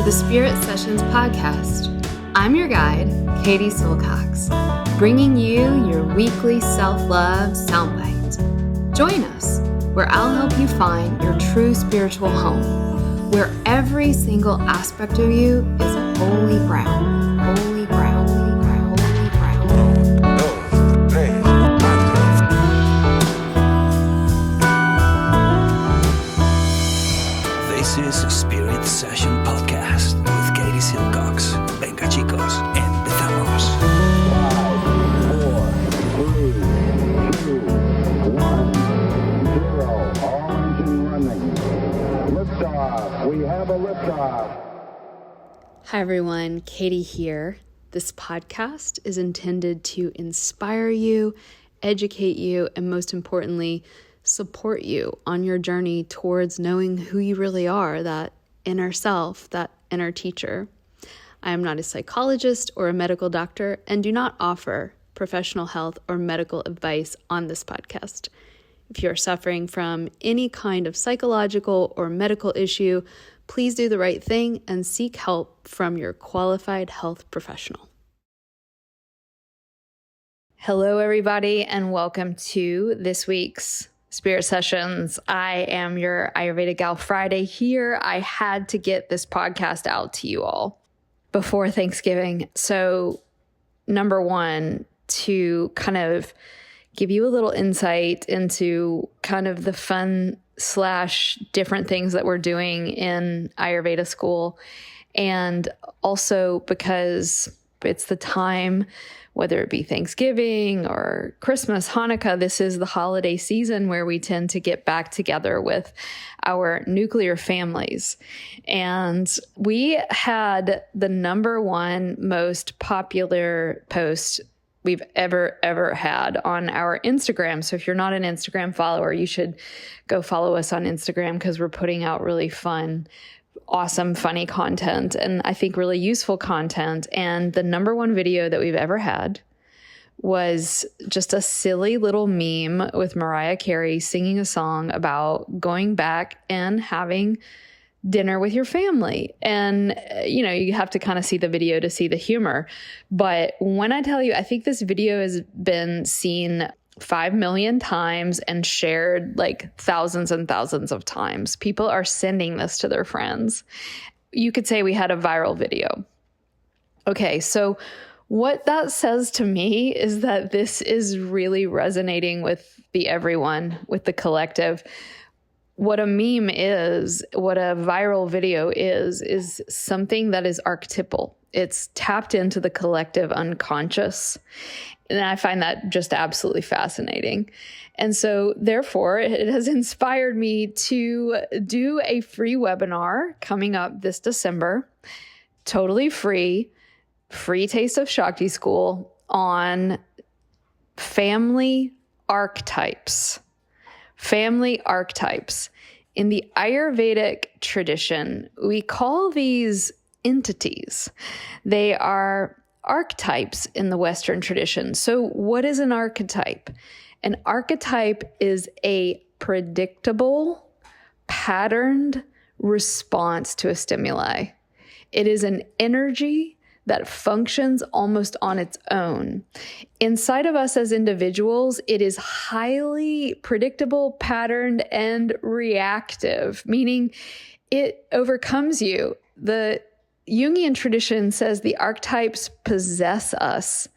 the Spirit Sessions podcast. I'm your guide, Katie Silcox, bringing you your weekly self-love soundbite. Join us, where I'll help you find your true spiritual home, where every single aspect of you is holy ground, holy ground, holy ground, holy ground. This is a Spirit Session podcast with Katie Silcox. Venga chicos, empezamos. 5, 4, 3, 2, 1, 0. All engine running. Liftoff. We have a liftoff. Hi everyone, Katie here. This podcast is intended to inspire you, educate you, and most importantly, support you on your journey towards knowing who you really are, that inner self, that inner teacher. I am not a psychologist or a medical doctor and do not offer professional health or medical advice on this podcast. If you are suffering from any kind of psychological or medical issue, please do the right thing and seek help from your qualified health professional. Hello, everybody, and welcome to this week's Spirit Sessions. I am your Ayurveda Gal Friday here. I had to get this podcast out to you all before Thanksgiving. So, number one, to kind of give you a little insight into kind of the fun / different things that we're doing in Ayurveda school. And also because it's the time, whether it be Thanksgiving or Christmas, Hanukkah, this is the holiday season where we tend to get back together with our nuclear families. And we had the number one most popular post we've ever had on our Instagram. So if you're not an Instagram follower, you should go follow us on Instagram because we're putting out really fun, awesome, funny content, and I think really useful content. And the number one video that we've ever had was just a silly little meme with Mariah Carey singing a song about going back and having dinner with your family. And, you have to kind of see the video to see the humor. But when I tell you, I think this video has been seen 5 million times and shared like thousands and thousands of times. People are sending this to their friends. You could say we had a viral video. Okay, so what that says to me is that this is really resonating with the everyone, with the collective. What a meme is, what a viral video is something that is archetypal. It's tapped into the collective unconscious. And I find that just absolutely fascinating. And so therefore, it has inspired me to do a free webinar coming up this December, totally free Taste of Shakti School on family archetypes. Family archetypes. In the Ayurvedic tradition, we call these entities. They are archetypes in the Western tradition. So what is an archetype? An archetype is a predictable, patterned response to a stimuli. It is an energy that functions almost on its own. Inside of us as individuals, it is highly predictable, patterned, and reactive, meaning it overcomes you. The Jungian tradition says the archetypes possess us.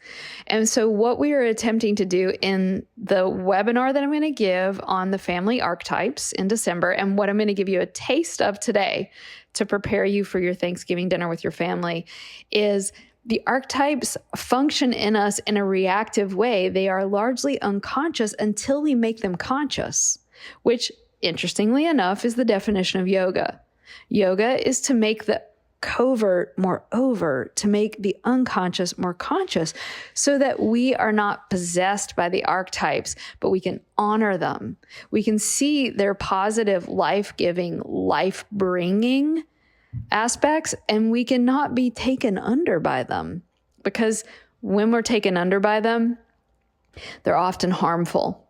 And so what we are attempting to do in the webinar that I'm going to give on the family archetypes in December, and what I'm going to give you a taste of today to prepare you for your Thanksgiving dinner with your family, is the archetypes function in us in a reactive way. They are largely unconscious until we make them conscious, which, interestingly enough, is the definition of yoga. Yoga is to make the covert more overt, to make the unconscious more conscious, so that we are not possessed by the archetypes, but we can honor them. We can see their positive, life-giving, life-bringing aspects, and we cannot be taken under by them, because when we're taken under by them, they're often harmful.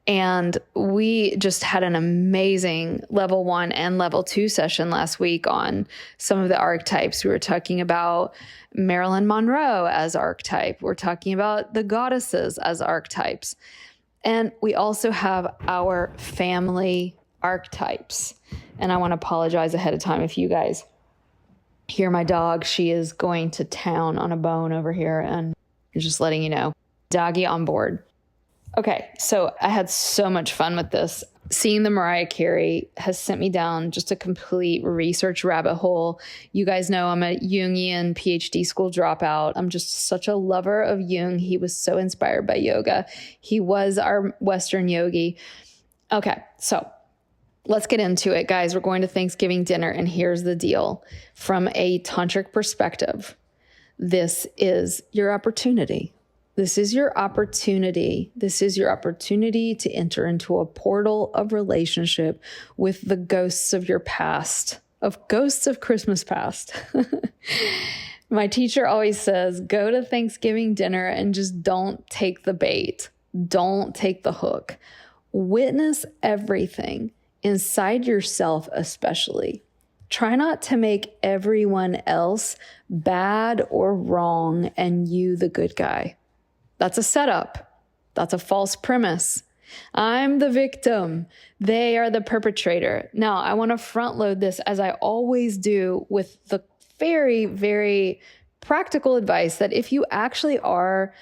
And we just had an amazing level 1 and level 2 session last week on some of the archetypes. We were talking about Marilyn Monroe as archetype. We're talking about the goddesses as archetypes. And we also have our family archetypes. And I want to apologize ahead of time if you guys hear my dog. She is going to town on a bone over here, and just letting you know. Doggy on board. Okay, so I had so much fun with this. Seeing the Mariah Carey has sent me down just a complete research rabbit hole. You guys know I'm a Jungian PhD school dropout. I'm just such a lover of Jung. He was so inspired by yoga. He was our Western yogi. Okay, so let's get into it, guys. We're going to Thanksgiving dinner, and here's the deal. From a tantric perspective, this is your opportunity. This is your opportunity. This is your opportunity to enter into a portal of relationship with the ghosts of your past, of ghosts of Christmas past. My teacher always says, go to Thanksgiving dinner and just don't take the bait. Don't take the hook. Witness everything inside yourself, especially. Try not to make everyone else bad or wrong and you the good guy. That's a setup. That's a false premise. I'm the victim. They are the perpetrator. Now, I want to front load this, as I always do, with the very, very practical advice that if you actually are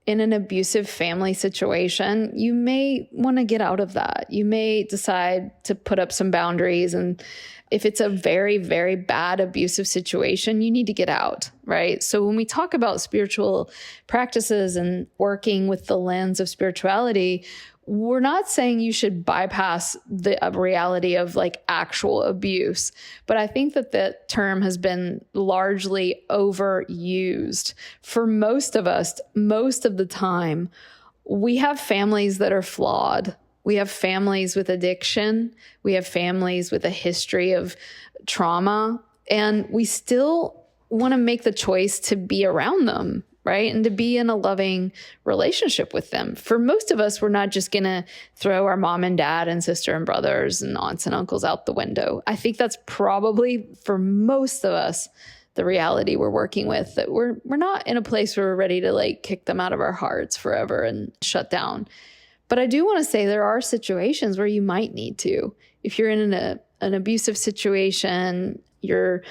in an abusive family situation, you may want to get out of that. You may decide to put up some boundaries. And if it's a very, very bad abusive situation, you need to get out, right? So when we talk about spiritual practices and working with the lens of spirituality, we're not saying you should bypass the reality of like actual abuse, but I think that that term has been largely overused. For most of us, most of the time, we have families that are flawed. We have families with addiction. We have families with a history of trauma, and we still want to make the choice to be around them, right? And to be in a loving relationship with them. For most of us, we're not just going to throw our mom and dad and sister and brothers and aunts and uncles out the window. I think that's probably, for most of us, the reality we're working with, that we're not in a place where we're ready to like kick them out of our hearts forever and shut down. But I do want to say there are situations where you might need to. If you're in an abusive situation, you're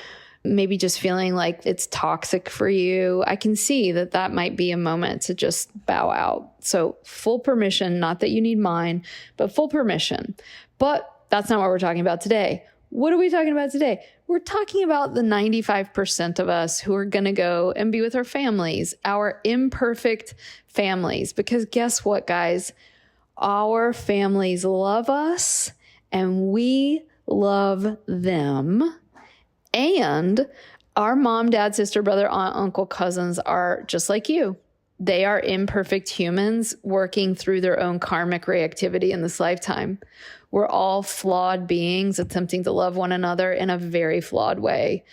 maybe just feeling like it's toxic for you, I can see that that might be a moment to just bow out. So full permission, not that you need mine, but full permission. But that's not what we're talking about today. What are we talking about today? We're talking about the 95% of us who are going to go and be with our families, our imperfect families. Because guess what, guys? Our families love us and we love them. And our mom, dad, sister, brother, aunt, uncle, cousins are just like you. They are imperfect humans working through their own karmic reactivity in this lifetime. We're all flawed beings attempting to love one another in a very flawed way.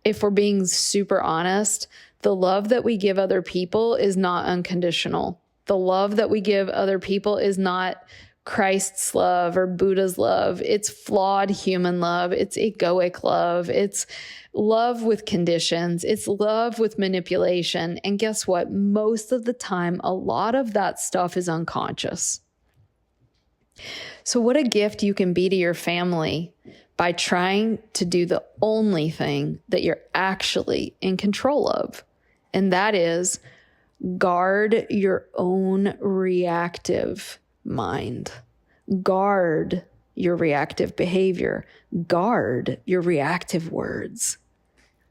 If we're being super honest, the love that we give other people is not unconditional. The love that we give other people is not Christ's love or Buddha's love. It's flawed human love. It's egoic love. It's love with conditions. It's love with manipulation. And guess what? Most of the time, a lot of that stuff is unconscious. So what a gift you can be to your family by trying to do the only thing that you're actually in control of. And that is guard your own reactive mind. Guard your reactive behavior. Guard your reactive words.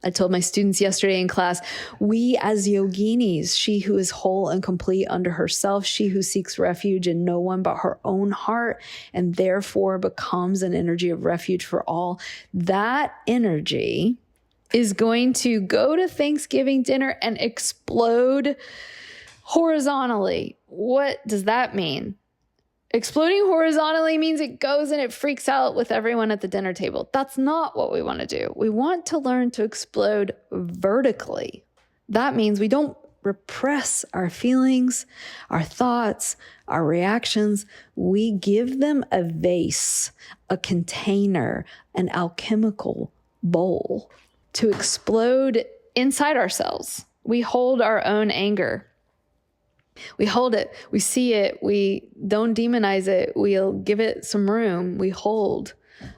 I told my students yesterday in class, we as yoginis, she who is whole and complete under herself, she who seeks refuge in no one but her own heart, and therefore becomes an energy of refuge for all. That energy is going to go to Thanksgiving dinner and explode horizontally. What does that mean? Exploding horizontally means it goes and it freaks out with everyone at the dinner table. That's not what we want to do. We want to learn to explode vertically. That means we don't repress our feelings, our thoughts, our reactions. We give them a vase, a container, an alchemical bowl to explode inside ourselves. We hold our own anger. We hold it. We see it. We don't demonize it. We'll give it some room. We hold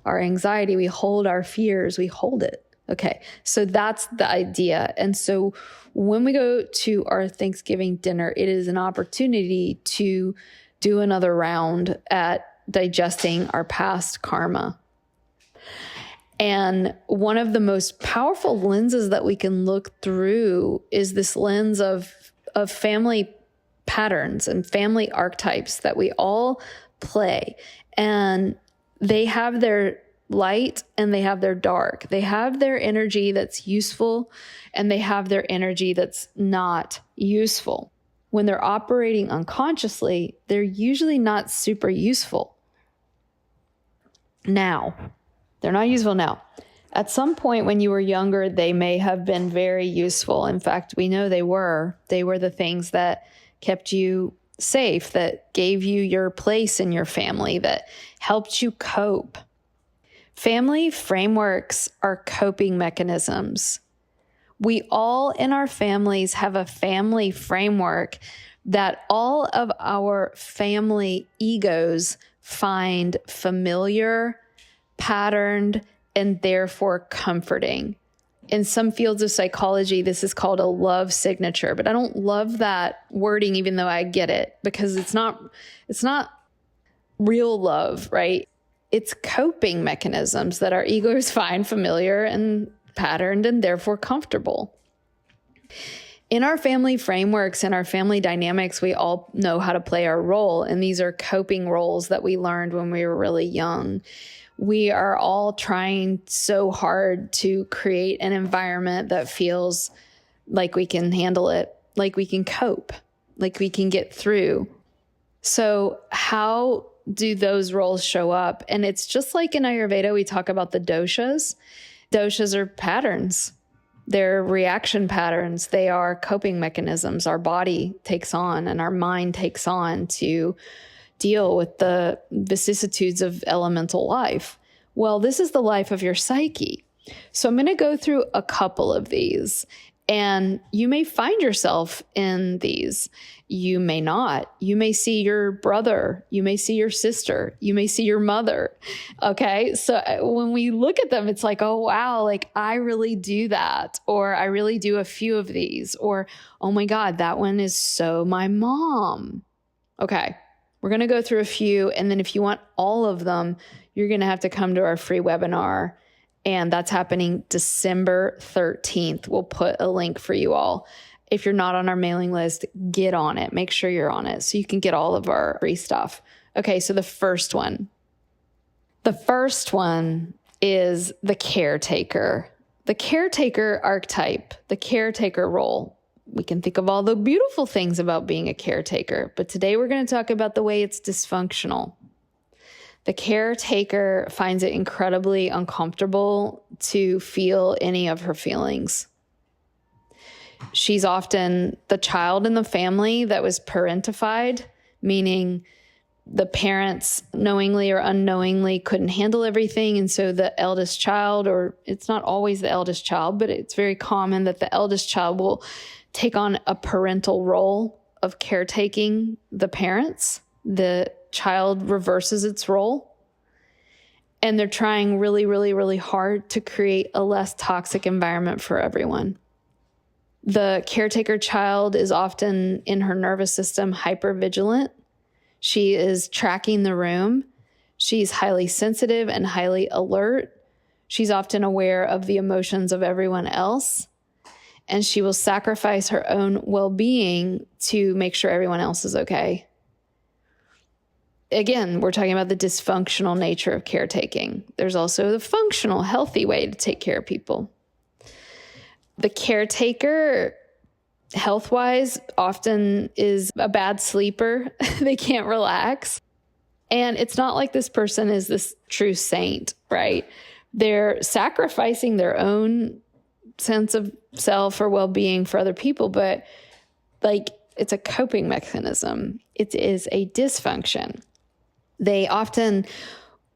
our anxiety. We hold our fears. We hold it. Okay. So that's the idea. And so when we go to our Thanksgiving dinner, it is an opportunity to do another round at digesting our past karma. And one of the most powerful lenses that we can look through is this lens of family patterns and family archetypes that we all play. And they have their light and they have their dark. They have their energy that's useful and they have their energy that's not useful. When they're operating unconsciously, they're usually not super useful. Now, they're not useful now. At some point when you were younger, they may have been very useful. In fact, we know they were. They were the things that kept you safe, that gave you your place in your family, that helped you cope. Family frameworks are coping mechanisms. We all in our families have a family framework that all of our family egos find familiar, patterned, and therefore comforting. In some fields of psychology, this is called a love signature, but I don't love that wording, even though I get it, because it's not real love, right? It's coping mechanisms that our egos find familiar and patterned and therefore comfortable. In our family frameworks and our family dynamics, we all know how to play our role, and these are coping roles that we learned when we were really young. We are all trying so hard to create an environment that feels like we can handle it, like we can cope, like we can get through. So how do those roles show up? And it's just like in Ayurveda, we talk about the doshas. Doshas are patterns. They're reaction patterns. They are coping mechanisms our body takes on and our mind takes on to deal with the vicissitudes of elemental life. Well, this is the life of your psyche. So I'm going to go through a couple of these, and you may find yourself in these. You may not. You may see your brother. You may see your sister. You may see your mother. Okay. So when we look at them, it's like, oh, wow, like I really do that. Or I really do a few of these. Or, oh my God, that one is so my mom. Okay. We're going to go through a few. And then if you want all of them, you're going to have to come to our free webinar. And that's happening December 13th. We'll put a link for you all. If you're not on our mailing list, get on it. Make sure you're on it so you can get all of our free stuff. Okay, so the first one. The first one is the caretaker. The caretaker archetype, the caretaker role. We can think of all the beautiful things about being a caretaker, but today we're going to talk about the way it's dysfunctional. The caretaker finds it incredibly uncomfortable to feel any of her feelings. She's often the child in the family that was parentified, meaning the parents knowingly or unknowingly couldn't handle everything. And so the eldest child, or it's not always the eldest child, but it's very common that the eldest child will take on a parental role of caretaking the parents. The child reverses its role. And they're trying really, really, really hard to create a less toxic environment for everyone. The caretaker child is often in her nervous system hypervigilant. She is tracking the room. She's highly sensitive and highly alert. She's often aware of the emotions of everyone else. And she will sacrifice her own well-being to make sure everyone else is okay. Again, we're talking about the dysfunctional nature of caretaking. There's also the functional, healthy way to take care of people. The caretaker, health-wise, often is a bad sleeper. They can't relax. And it's not like this person is this true saint, right? They're sacrificing their own sense of self or well-being for other people, but like it's a coping mechanism. It is a dysfunction. They often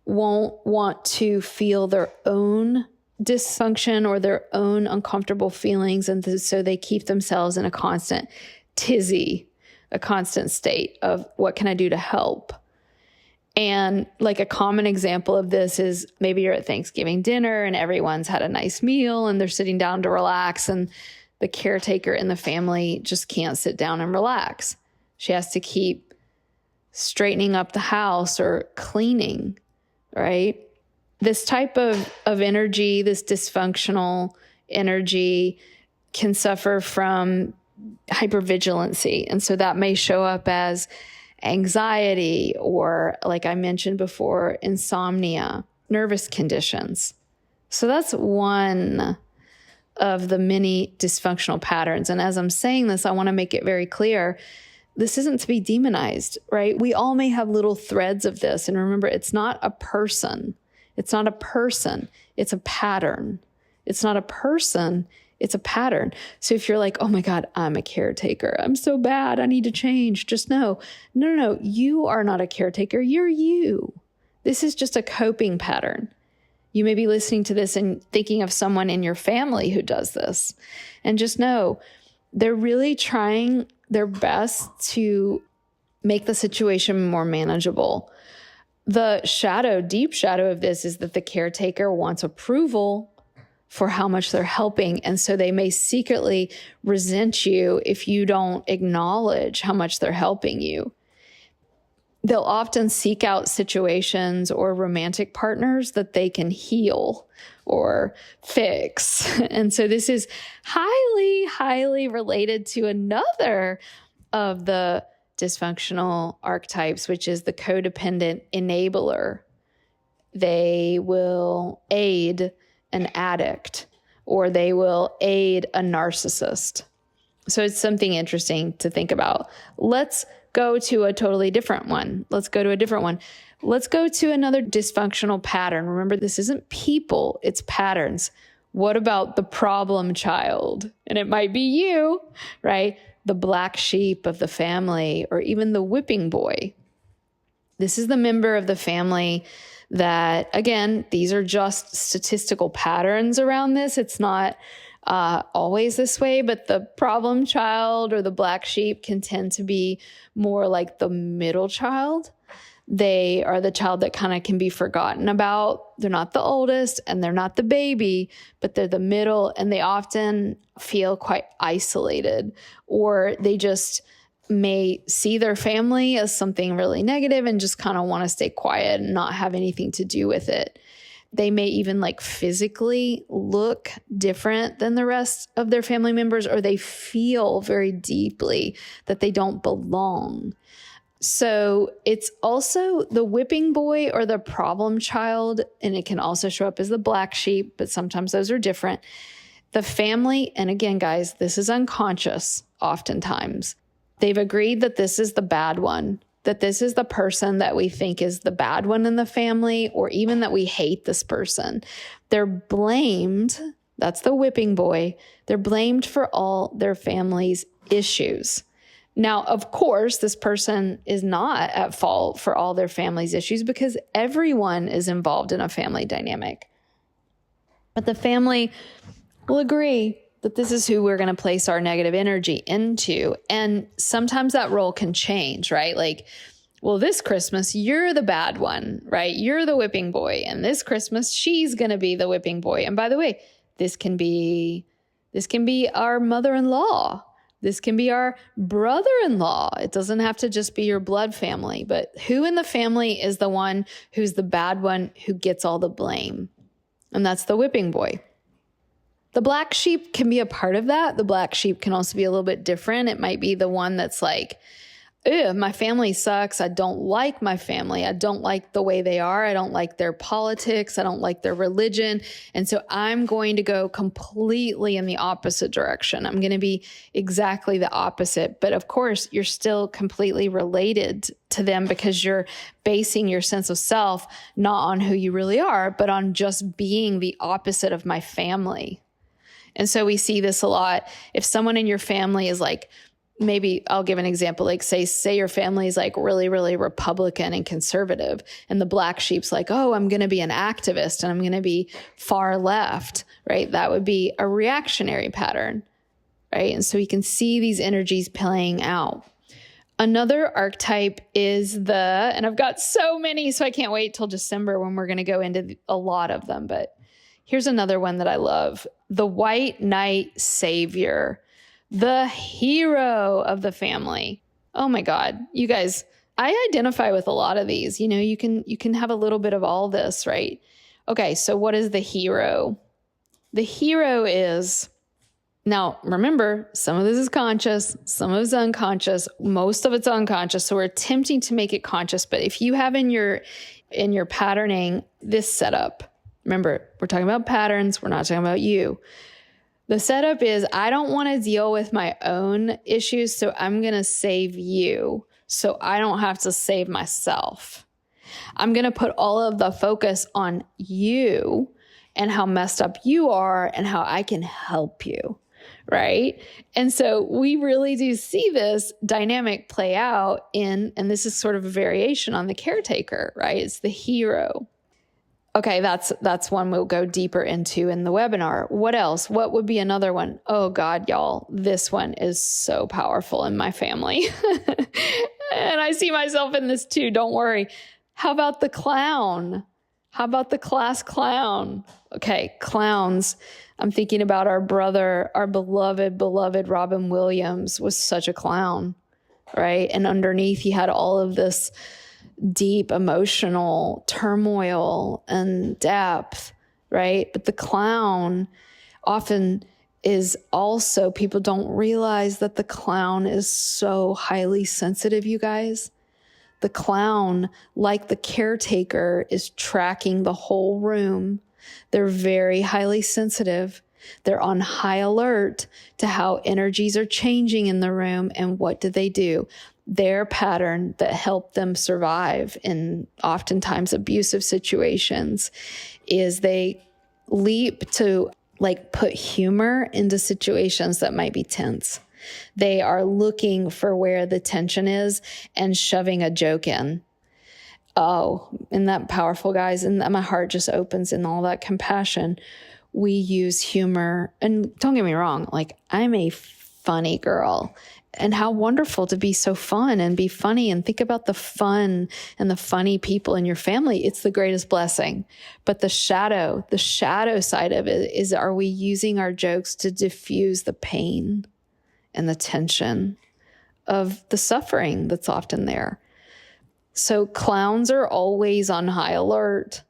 won't want to feel their own dysfunction or their own uncomfortable feelings. And so they keep themselves in a constant tizzy, a constant state of what can I do to help? And like a common example of this is maybe you're at Thanksgiving dinner and everyone's had a nice meal and they're sitting down to relax, and the caretaker in the family just can't sit down and relax. She has to keep straightening up the house or cleaning, right? This type of energy, this dysfunctional energy, can suffer from hypervigilancy. And so that may show up as anxiety or, like I mentioned before, insomnia, nervous conditions. So that's one of the many dysfunctional patterns. And as I'm saying this, I want to make it very clear, this isn't to be demonized, right? We all may have little threads of this. And remember, it's not a person. It's not a person. It's a pattern. It's not a person. It's a pattern. So if you're like, oh my God, I'm a caretaker. I'm so bad. I need to change. Just know, no, you are not a caretaker. You're you. This is just a coping pattern. You may be listening to this and thinking of someone in your family who does this. And just know they're really trying their best to make the situation more manageable. The deep shadow of this is that the caretaker wants approval for how much they're helping. And so they may secretly resent you if you don't acknowledge how much they're helping you. They'll often seek out situations or romantic partners that they can heal or fix. And so this is highly, highly related to another of the dysfunctional archetypes, which is the codependent enabler. They will aid an addict or they will aid a narcissist. So it's something interesting to think about. Let's go to a totally different one. Let's go to another dysfunctional pattern. Remember, this isn't people, it's patterns. What about the problem child? And it might be you, right? The black sheep of the family, or even the whipping boy. This is the member of the family that, again, these are just statistical patterns around this. It's not always this way, but the problem child or the black sheep can tend to be more like the middle child. They are the child that kind of can be forgotten about. They're not the oldest and they're not the baby, but they're the middle, and they often feel quite isolated, or they just may see their family as something really negative and just kind of want to stay quiet and not have anything to do with it. They may even like physically look different than the rest of their family members, or they feel very deeply that they don't belong. So it's also the whipping boy or the problem child, and it can also show up as the black sheep, but sometimes those are different. The family, and again, guys, this is unconscious oftentimes. They've agreed that this is the bad one, that this is the person that we think is the bad one in the family, or even that we hate this person. They're blamed, that's the whipping boy, they're blamed for all their family's issues. Now, of course, this person is not at fault for all their family's issues because everyone is involved in a family dynamic. But the family will agree that this is who we're going to place our negative energy into. And sometimes that role can change, right? Like, well, this Christmas, you're the bad one, right? You're the whipping boy. And this Christmas, she's going to be the whipping boy. And by the way, this can be our mother-in-law. This can be our brother-in-law. It doesn't have to just be your blood family, but who in the family is the one who's the bad one who gets all the blame? And that's the whipping boy. The black sheep can be a part of that. The black sheep can also be a little bit different. It might be the one that's like, ew, my family sucks. I don't like my family. I don't like the way they are. I don't like their politics. I don't like their religion. And so I'm going to go completely in the opposite direction. I'm going to be exactly the opposite. But of course, you're still completely related to them because you're basing your sense of self not on who you really are, but on just being the opposite of my family. And so we see this a lot. If someone in your family is like maybe I'll give an example, like say your family is like really, really Republican and conservative, and the black sheep's like, oh, I'm going to be an activist and I'm going to be far left, right? That would be a reactionary pattern, right? And so you can see these energies playing out. Another archetype is and I've got so many, so I can't wait till December when we're going to go into a lot of them, but here's another one that I love. The white knight savior, the hero of the family. Oh my God, you guys, I identify with a lot of these. You can have a little bit of all this, right? Okay, so what is the hero? The hero is, now remember, some of this is conscious, some of it's unconscious, most of it's unconscious. So we're attempting to make it conscious. But if you have in your patterning this setup, remember, we're talking about patterns, we're not talking about you. The setup is, I don't want to deal with my own issues, so I'm going to save you so I don't have to save myself. I'm going to put all of the focus on you and how messed up you are and how I can help you, right? And so we really do see this dynamic play out and this is sort of a variation on the caretaker, right? It's the hero. Okay, that's one we'll go deeper into in the webinar. What else? What would be another one? Oh God, y'all, this one is so powerful in my family. And I see myself in this too, don't worry. How about the clown? How about the class clown? Okay, clowns. I'm thinking about our brother, our beloved Robin Williams was such a clown, right? And underneath he had all of this deep emotional turmoil and depth, right? But the clown often is also, people don't realize that the clown is so highly sensitive, you guys. The clown, like the caretaker, is tracking the whole room. They're very highly sensitive. They're on high alert to how energies are changing in the room. And what do? Their pattern that helped them survive in oftentimes abusive situations is they leap to like put humor into situations that might be tense. They are looking for where the tension is and shoving a joke in. Oh, isn't that powerful, guys? And my heart just opens in all that compassion. We use humor. And don't get me wrong, like I'm a funny girl. And how wonderful to be so fun and be funny and think about the fun and the funny people in your family. It's the greatest blessing. But the shadow side of it is, are we using our jokes to diffuse the pain and the tension of the suffering that's often there? So clowns are always on high alert.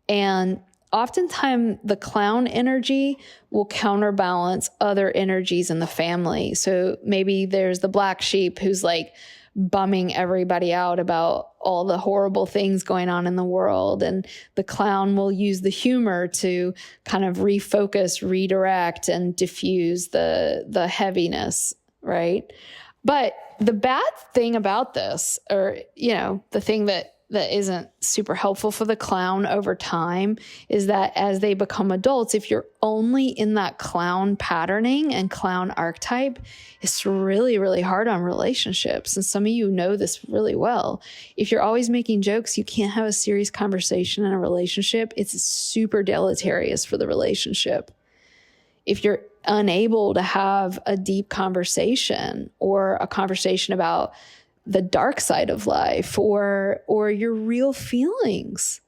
And oftentimes the clown energy will counterbalance other energies in the family. So maybe there's the black sheep who's like bumming everybody out about all the horrible things going on in the world. And the clown will use the humor to kind of refocus, redirect, and diffuse the heaviness, right? But the bad thing about this, or, the thing that isn't super helpful for the clown over time, is that as they become adults, if you're only in that clown patterning and clown archetype, it's really, really hard on relationships. And some of you know this really well. If you're always making jokes, you can't have a serious conversation in a relationship. It's super deleterious for the relationship. If you're unable to have a deep conversation or a conversation about the dark side of life or your real feelings,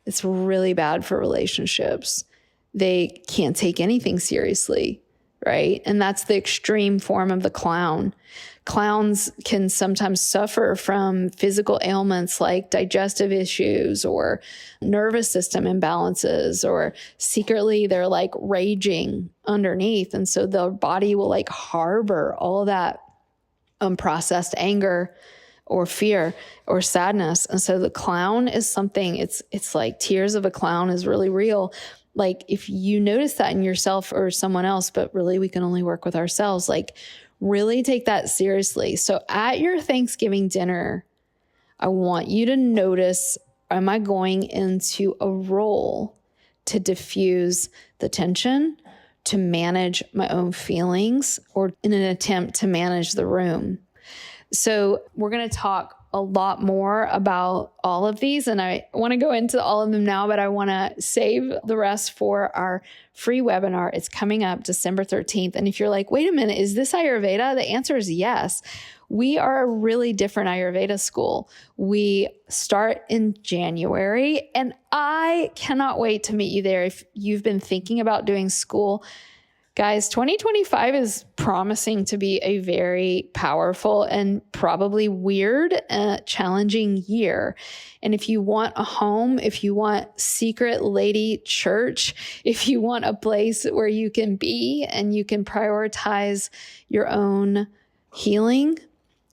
it's really bad for relationships. They can't take anything seriously, right? And that's the extreme form of the clown. Clowns can sometimes suffer from physical ailments like digestive issues or nervous system imbalances, or secretly they're like raging underneath. And so their body will like harbor all that unprocessed anger or fear or sadness. And so the clown is something, it's like tears of a clown is really real. Like if you notice that in yourself or someone else, but really we can only work with ourselves, like really take that seriously. So at your Thanksgiving dinner, I want you to notice, am I going into a role to diffuse the tension, to manage my own feelings or in an attempt to manage the room. So we're going to talk a lot more about all of these, and I want to go into all of them now, but I want to save the rest for our free webinar. It's coming up December 13th. And if you're like, wait a minute, is this Ayurveda? The answer is yes. We are a really different Ayurveda school. We start in January, and I cannot wait to meet you there. If you've been thinking about doing school, guys, 2025 is promising to be a very powerful and probably weird, challenging year. And if you want a home, if you want secret lady church, if you want a place where you can be and you can prioritize your own healing,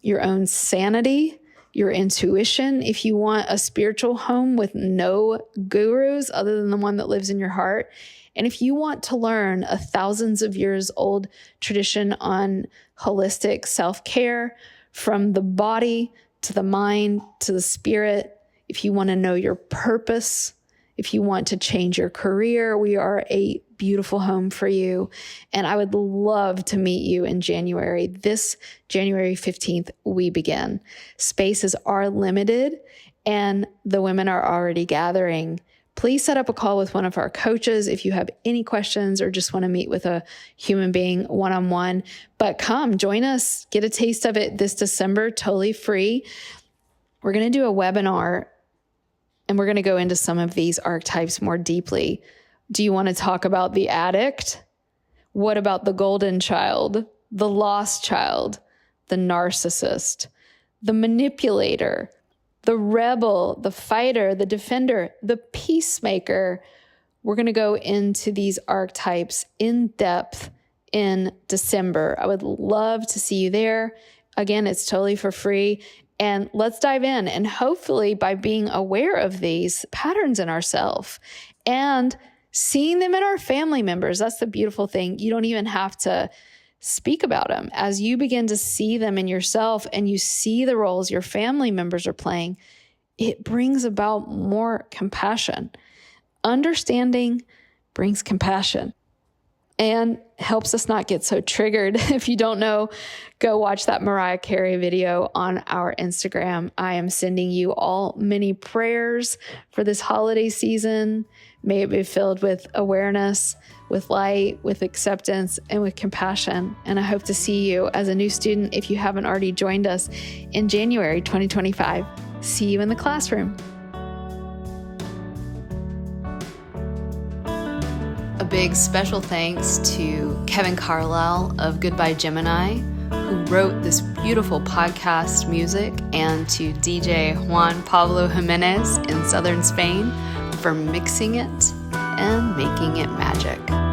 your own sanity, your intuition, if you want a spiritual home with no gurus other than the one that lives in your heart, and if you want to learn a thousands of years old tradition on holistic self-care from the body to the mind to the spirit, if you want to know your purpose, if you want to change your career, we are a beautiful home for you. And I would love to meet you in January. This January 15th, we begin. Spaces are limited and the women are already gathering. Please set up a call with one of our coaches if you have any questions or just want to meet with a human being one-on-one. But come, join us, get a taste of it this December, totally free. We're going to do a webinar and we're going to go into some of these archetypes more deeply. Do you want to talk about the addict? What about the golden child, the lost child, the narcissist, the manipulator, the rebel, the fighter, the defender, the peacemaker? We're going to go into these archetypes in depth in December. I would love to see you there. Again, it's totally for free. And let's dive in. And hopefully by being aware of these patterns in ourselves and seeing them in our family members, that's the beautiful thing. You don't even have to speak about them. As you begin to see them in yourself and you see the roles your family members are playing, it brings about more compassion. Understanding brings compassion and helps us not get so triggered. If you don't know, go watch that Mariah Carey video on our Instagram. I am sending you all many prayers for this holiday season. May it be filled with awareness, with light, with acceptance, and with compassion. And I hope to see you as a new student if you haven't already joined us in January 2025. See you in the classroom. A big special thanks to Kevin Carlisle of Goodbye Gemini, who wrote this beautiful podcast music, and to DJ Juan Pablo Jimenez in southern Spain for mixing it and making it magic.